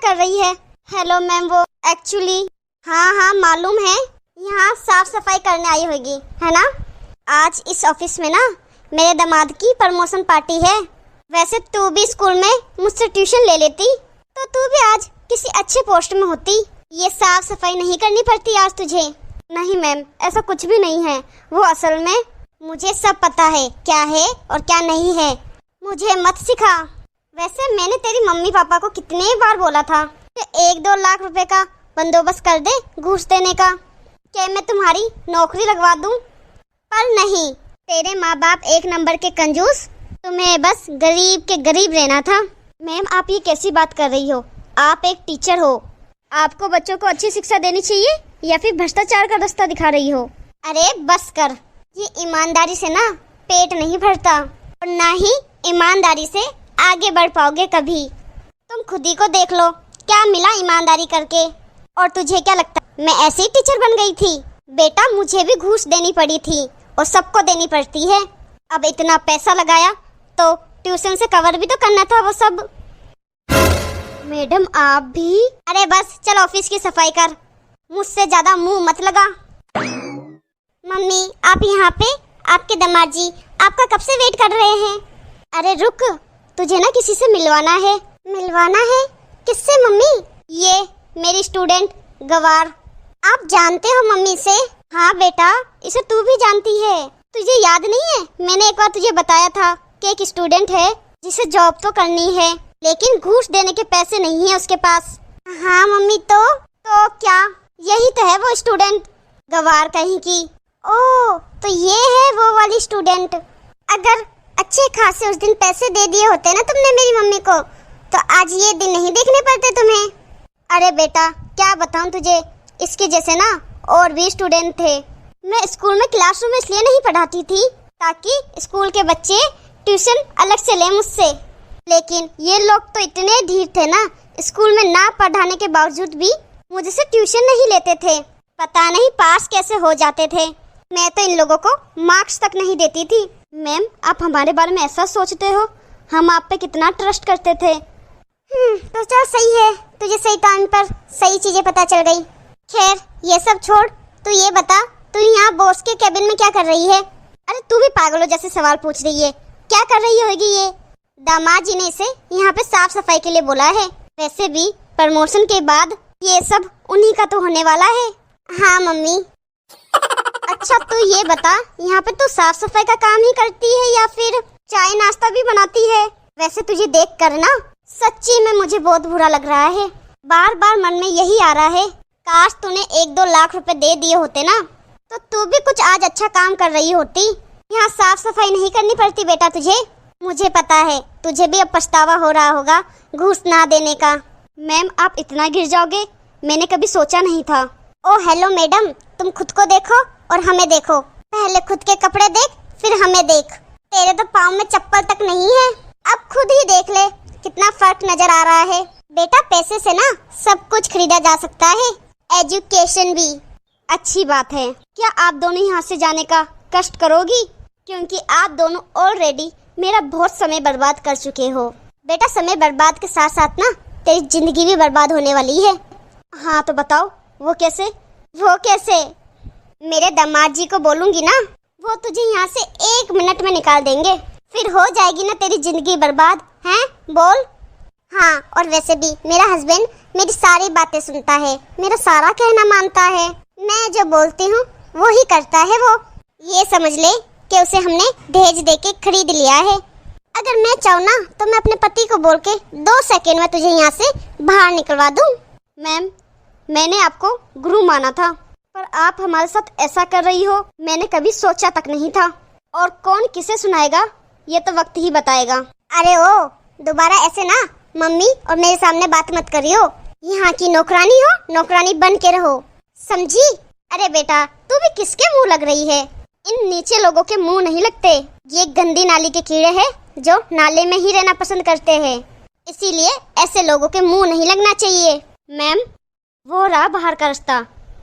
कर रही है? हेलो मैम, वो एक्चुअली हाँ मालूम है, यहाँ साफ सफाई करने आई होगी, है ना? आज इस ऑफिस में ना मेरे दामाद की प्रमोशन पार्टी है। वैसे तू भी स्कूल में मुझसे ट्यूशन ले लेती तो तू भी आज किसी अच्छे पोस्ट में होती। ये साफ सफाई नहीं करनी पड़ती आज तुझे। नहीं मैम, ऐसा कुछ भी नहीं है। वो असल में मुझे सब पता है क्या है और क्या नहीं है। मुझे मत सिखा। वैसे मैंने तेरी मम्मी पापा को कितने बार बोला था कि 1-2 लाख रुपए का बंदोबस्त कर दे घूस देने का। क्या मैं तुम्हारी नौकरी लगवा दूं? पर नहीं, तेरे माँ बाप एक नंबर के कंजूस, तुम्हें बस गरीब के गरीब रहना था। मैम, आप ये कैसी बात कर रही हो? आप एक टीचर हो, आपको बच्चों को अच्छी शिक्षा देनी चाहिए या फिर भ्रष्टाचार का रास्ता दिखा रही हो? अरे बस कर। ये ईमानदारी से ना पेट नहीं भरता और ना ही ईमानदारी से आगे बढ़ पाओगे कभी। तुम खुद ही को देख लो, क्या मिला ईमानदारी करके? और तुझे क्या लगता मैं ऐसे ही टीचर बन गई थी? बेटा, मुझे भी घूस देनी पड़ी थी और सबको देनी पड़ती है। अब इतना पैसा लगाया तो ट्यूशन से कवर भी तो करना था वो सब। मैडम आप भी? अरे बस चल ऑफिस की सफाई कर, मुझसे ज्यादा मुंह मत लगा। मम्मी आप यहाँ पे? आपके दामाद जी आपका कब से वेट कर रहे हैं। अरे रुक, तुझे ना किसी से मिलवाना है। मिलवाना है? किससे मम्मी? ये मेरी स्टूडेंट गवार। आप जानते हो मम्मी से? हाँ बेटा, इसे तू भी जानती है। तुझे याद नहीं है मैंने एक बार तुझे बताया था कि एक स्टूडेंट है जिसे जॉब तो करनी है लेकिन घूस देने के पैसे नहीं है उसके पास। हाँ मम्मी, तो क्या यही तो है वो स्टूडेंट गवार कहीं की। ओह, तो ये है वो वाली स्टूडेंट। अगर अच्छे खासे उस दिन पैसे दे दिए होते ना तुमने मेरी मम्मी को तो आज ये दिन नहीं देखने पड़ते तुम्हें। अरे बेटा क्या बताऊं तुझे, इसके जैसे ना और भी स्टूडेंट थे। मैं स्कूल में क्लासरूम में इसलिए नहीं पढ़ाती थी ताकि स्कूल के बच्चे ट्यूशन अलग से लें मुझसे, लेकिन ये लोग तो इतने ढीठ थे ना, स्कूल में ना पढ़ाने के बावजूद भी मुझसे ट्यूशन नहीं लेते थे। पता नहीं पास कैसे हो जाते थे। मैं तो इन लोगों को मार्क्स तक नहीं देती थी। मैम, आप हमारे बारे में ऐसा सोचते हो? हम आप पे कितना ट्रस्ट करते थे। तो चल सही है, तुझे सही टाइम पर सही चीजें पता चल गई। खैर ये सब छोड़, तू ये बता तू यहाँ बॉस के केबिन में क्या कर रही है? अरे तू भी पागलों जैसे सवाल पूछ रही है। क्या कर रही होगी ये? दामाद जी ने इसे यहाँ पे साफ सफाई के लिए बोला है। वैसे भी प्रमोशन के बाद ये सब उन्हीं का तो होने वाला है। हाँ मम्मी। अच्छा तू ये बता, यहाँ पे तू साफ सफाई का काम ही करती है या फिर चाय नाश्ता भी बनाती है? वैसे तुझे देख कर ना सच्ची में मुझे बहुत बुरा लग रहा है। बार बार मन में यही आ रहा है, काश तूने 1-2 लाख रुपए दे दिए होते ना तो तू भी कुछ आज अच्छा काम कर रही होती। यहाँ साफ सफाई नहीं करनी पड़ती बेटा तुझे। मुझे पता है तुझे भी अब पछतावा हो रहा होगा घूस ना देने का। मैम आप इतना गिर जाओगे मैंने कभी सोचा नहीं था। ओ हेलो मैडम, तुम खुद को देखो और हमें देखो। पहले खुद के कपड़े देख फिर हमें देख। तेरे तो पाँव में चप्पल तक नहीं है। अब खुद ही देख ले कितना फर्क नजर आ रहा है। बेटा पैसे से ना सब कुछ खरीदा जा सकता है, एजुकेशन भी। अच्छी बात है। क्या आप दोनों यहाँ से जाने का कष्ट करोगी? क्योंकि आप दोनों ऑलरेडी मेरा बहुत समय बर्बाद कर चुके हो। बेटा समय बर्बाद के साथ साथ ना तेरी जिंदगी भी बर्बाद होने वाली है। हाँ तो बताओ वो कैसे? वो कैसे? मेरे दामाद जी को बोलूंगी ना, वो तुझे यहाँ से 1 मिनट में निकाल देंगे, फिर हो जाएगी ना तेरी जिंदगी बर्बाद। हैं बोल। हाँ और वैसे भी मेरा हस्बैंड मेरी सारी बातें सुनता है, मेरा सारा कहना मानता है। मैं जो बोलती हूँ वो ही करता है वो। ये समझ ले कि उसे हमने दहेज देके खरीद लिया है। अगर मैं चाहूँ ना तो मैं अपने पति को बोल के 2 सेकेंड में तुझे यहाँ से बाहर निकलवा दूँ। मैम मैंने आपको गुरु माना था पर आप हमारे साथ ऐसा कर रही हो मैंने कभी सोचा तक नहीं था। और कौन किसे सुनाएगा ये तो वक्त ही बताएगा। अरे ओ दोबारा ऐसे ना मम्मी और मेरे सामने बात मत करियो। यहाँ की नौकरानी हो, नौकरानी बन के रहो, समझी? अरे बेटा तू भी किसके मुंह लग रही है? इन नीचे लोगों के मुंह नहीं लगते। ये गंदी नाली के कीड़े हैं जो नाले में ही रहना पसंद करते हैं, इसीलिए ऐसे लोगों के मुंह नहीं लगना चाहिए। मैम वो रहा बाहर का रास्ता,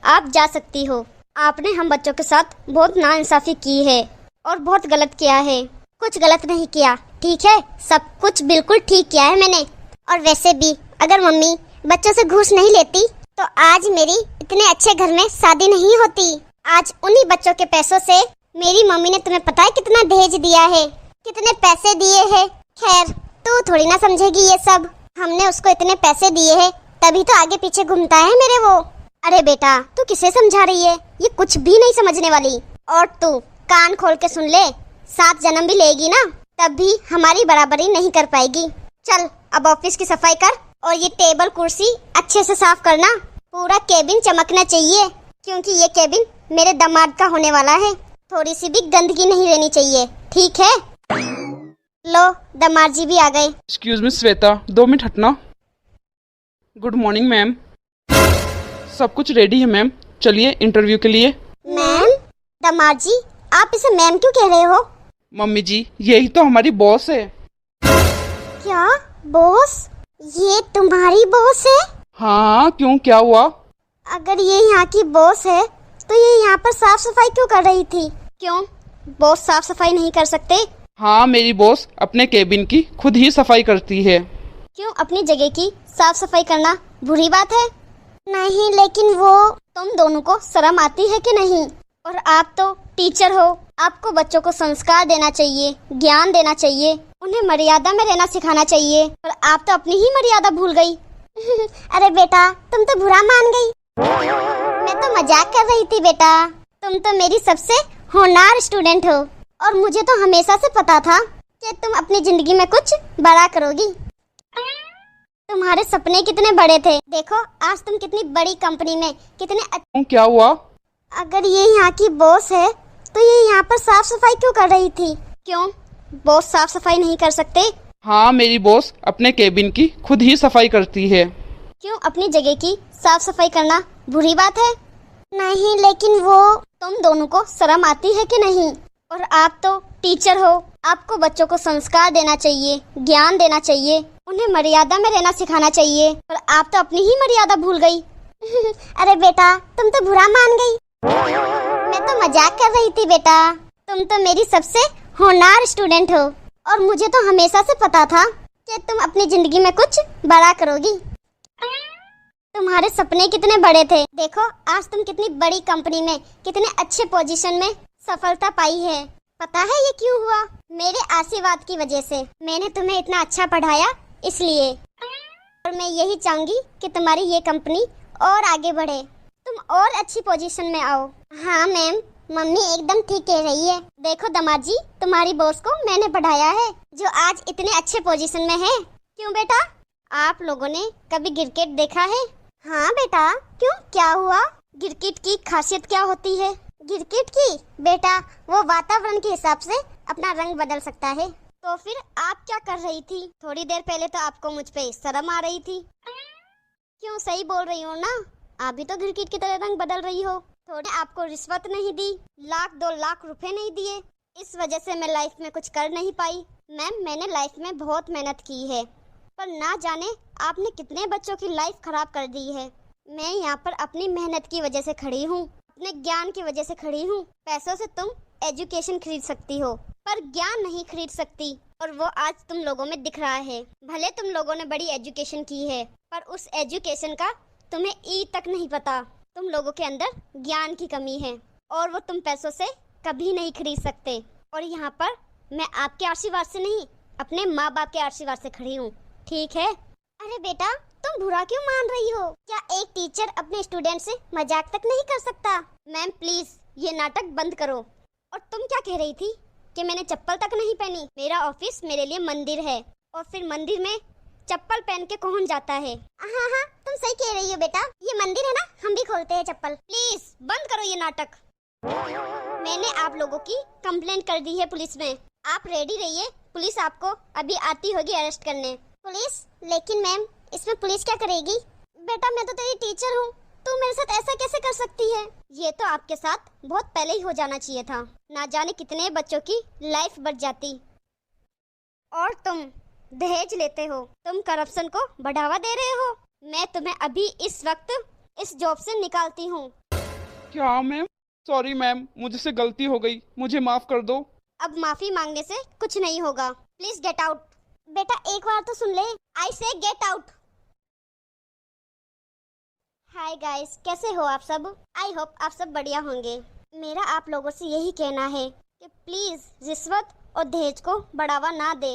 आप जा सकती हो। आपने हम बच्चों के साथ बहुत नाइंसाफी की है और बहुत गलत किया है। कुछ गलत नहीं किया, ठीक है? सब कुछ बिल्कुल ठीक किया है मैंने। और वैसे भी अगर मम्मी बच्चों से घूस नहीं लेती तो आज मेरी इतने अच्छे घर में शादी नहीं होती। आज उन्हीं बच्चों के पैसों से मेरी मम्मी ने तुम्हें पता है कितना दहेज दिया है, कितने पैसे दिए हैं। खैर तू थोड़ी ना समझेगी ये सब। हमने उसको इतने पैसे दिए हैं तभी तो आगे पीछे घूमता है मेरे वो। अरे बेटा तू किसे समझा रही है, ये कुछ भी नहीं समझने वाली। और तू कान खोल के सुन ले, 7 जन्म भी लेगी ना तब भी हमारी बराबरी नहीं कर पाएगी। चल अब ऑफिस की सफाई कर और ये टेबल कुर्सी अच्छे से साफ करना। पूरा केबिन चमकना चाहिए क्योंकि ये केबिन मेरे दामाद का होने वाला है। थोड़ी सी भी गंदगी नहीं रहनी चाहिए, ठीक है? लो दामाद जी भी आ गए। एक्सक्यूज मी श्वेता, 2 मिनट हटना। Good morning ma'am. सब कुछ रेडी है मैम, चलिए इंटरव्यू के लिए। मैम? दामाद जी आप इसे मैम क्यों कह रहे हो? मम्मी जी यही तो हमारी बॉस है। क्या बॉस? ये तुम्हारी बॉस है? हाँ क्यों, क्या हुआ? अगर ये यहाँ की बॉस है तो ये यहाँ पर साफ सफाई क्यों कर रही थी? क्यों बॉस साफ सफाई नहीं कर सकते? हाँ मेरी बॉस अपने केबिन की खुद ही सफाई करती है। क्यों अपनी जगह की साफ सफाई करना बुरी बात है? नहीं लेकिन वो तुम दोनों को शर्म आती है कि नहीं? और आप तो टीचर हो, आपको बच्चों को संस्कार देना चाहिए, ज्ञान देना चाहिए, उन्हें मर्यादा में रहना सिखाना चाहिए। पर आप तो अपनी ही मर्यादा भूल गई। अरे बेटा तुम तो बुरा मान गई। मैं तो मजाक कर रही थी बेटा, तुम तो मेरी सबसे होनहार स्टूडेंट हो और मुझे तो हमेशा से पता था कि तुम अपनी जिंदगी में कुछ बड़ा करोगी। तुम्हारे सपने कितने बड़े थे, देखो आज तुम कितनी बड़ी कंपनी में कितने क्या हुआ? अगर ये यहाँ की बॉस है तो ये यहाँ पर साफ सफाई क्यों कर रही थी? क्यों बॉस साफ सफाई नहीं कर सकते? हाँ मेरी बॉस अपने केबिन की खुद ही सफाई करती है। क्यों अपनी जगह की साफ सफाई करना बुरी बात है? नहीं लेकिन वो तुम दोनों को शर्म आती है कि नहीं? और आप तो टीचर हो, आपको बच्चों को संस्कार देना चाहिए, ज्ञान देना चाहिए, उन्हें मर्यादा में रहना सिखाना चाहिए। पर आप तो अपनी ही मर्यादा भूल गई। अरे बेटा तुम तो बुरा मान गई। मैं तो मजाक कर रही थी बेटा, तुम तो मेरी सबसे होनहार स्टूडेंट हो और मुझे तो हमेशा से पता था कि तुम अपनी जिंदगी में कुछ बड़ा करोगी। तुम्हारे सपने कितने बड़े थे, देखो आज तुम कितनी बड़ी कंपनी में कितने अच्छे पोजीशन में सफलता पाई है। पता है ये क्यों हुआ? मेरे आशीर्वाद की वजह से। मैंने तुम्हें इतना अच्छा पढ़ाया इसलिए। और मैं यही चाहूंगी कि तुम्हारी ये कंपनी और आगे बढ़े, तुम और अच्छी पोजीशन में आओ। हाँ मैम, मम्मी एकदम ठीक कह रही है। देखो दामाद जी, तुम्हारी बॉस को मैंने पढ़ाया है जो आज इतने अच्छे पोजीशन में है। क्यों बेटा, आप लोगों ने कभी क्रिकेट देखा है? हाँ बेटा, क्यों क्या हुआ? क्रिकेट की खासियत क्या होती है? क्रिकेट की बेटा, वो वातावरण के हिसाब से अपना रंग बदल सकता है। तो फिर आप क्या कर रही थी? थोड़ी देर पहले तो आपको मुझ पे शर्म आ रही थी। क्यों, सही बोल रही हो ना? आप भी तो क्रिकेट की तरह रंग बदल रही हो। थोड़े आपको रिश्वत नहीं दी, 1-2 लाख रुपए नहीं दिए, इस वजह से मैं लाइफ में कुछ कर नहीं पाई। मैम मैंने लाइफ में बहुत मेहनत की है, पर ना जाने आपने कितने बच्चों की लाइफ खराब कर दी है। मैं यहाँ पर अपनी मेहनत की वजह से खड़ी हूँ, अपने ज्ञान की वजह से खड़ी हूँ। पैसों से तुम एजुकेशन खरीद सकती हो पर ज्ञान नहीं खरीद सकती, और वो आज तुम लोगों में दिख रहा है। भले तुम लोगों ने बड़ी एजुकेशन की है पर उस एजुकेशन का तुम्हें ई तक नहीं पता। तुम लोगों के अंदर ज्ञान की कमी है और वो तुम पैसों से कभी नहीं खरीद सकते। और यहाँ पर मैं आपके आशीर्वाद से नहीं, अपने माँ बाप के आशीर्वाद से खड़ी हूँ, ठीक है? अरे बेटा, तुम बुरा क्यों मान रही हो? क्या एक टीचर अपने स्टूडेंट से मजाक तक नहीं कर सकता? मैम प्लीज ये नाटक बंद करो। और तुम क्या कह रही थी कि मैंने चप्पल तक नहीं पहनी? मेरा ऑफिस मेरे लिए मंदिर है, और फिर मंदिर में चप्पल पहन के कौन जाता है? हाँ हाँ तुम सही कह रही हो बेटा, ये मंदिर है ना, हम भी खोलते हैं चप्पल। प्लीज बंद करो ये नाटक। मैंने आप लोगों की कंप्लेंट कर दी है पुलिस में। आप रेडी रहिए, पुलिस आपको अभी आती होगी अरेस्ट करने। पुलिस? लेकिन मैम इसमें पुलिस क्या करेगी? बेटा मैं तो तेरी टीचर हूँ, तू मेरे साथ ऐसा कैसे कर सकती है? ये तो आपके साथ बहुत पहले ही हो जाना चाहिए था, ना जाने कितने बच्चों की लाइफ बच जाती। और तुम दहेज लेते हो, तुम करप्शन को बढ़ावा दे रहे हो। मैं तुम्हें अभी इस वक्त इस जॉब से निकालती हूँ। क्या मैम? सॉरी मैम, मुझसे गलती हो गई, मुझे माफ कर दो। अब माफी मांगने से कुछ नहीं होगा, प्लीज गेट आउट। बेटा एक बार तो सुन ले, आई से गेट आउट। हाय गाइस, कैसे हो आप सब? आई होप आप सब बढ़िया होंगे। मेरा आप लोगों से यही कहना है कि प्लीज़ रिश्वत और दहेज को बढ़ावा ना दे,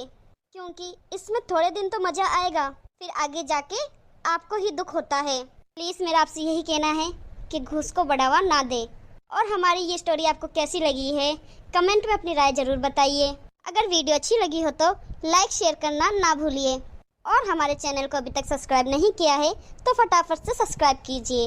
क्योंकि इसमें थोड़े दिन तो मज़ा आएगा, फिर आगे जाके आपको ही दुख होता है। प्लीज़ मेरा आपसे यही कहना है कि घूस को बढ़ावा ना दे। और हमारी ये स्टोरी आपको कैसी लगी है कमेंट में अपनी राय ज़रूर बताइए। अगर वीडियो अच्छी लगी हो तो लाइक शेयर करना ना भूलिए, और हमारे चैनल को अभी तक सब्सक्राइब नहीं किया है तो फटाफट से सब्सक्राइब कीजिए।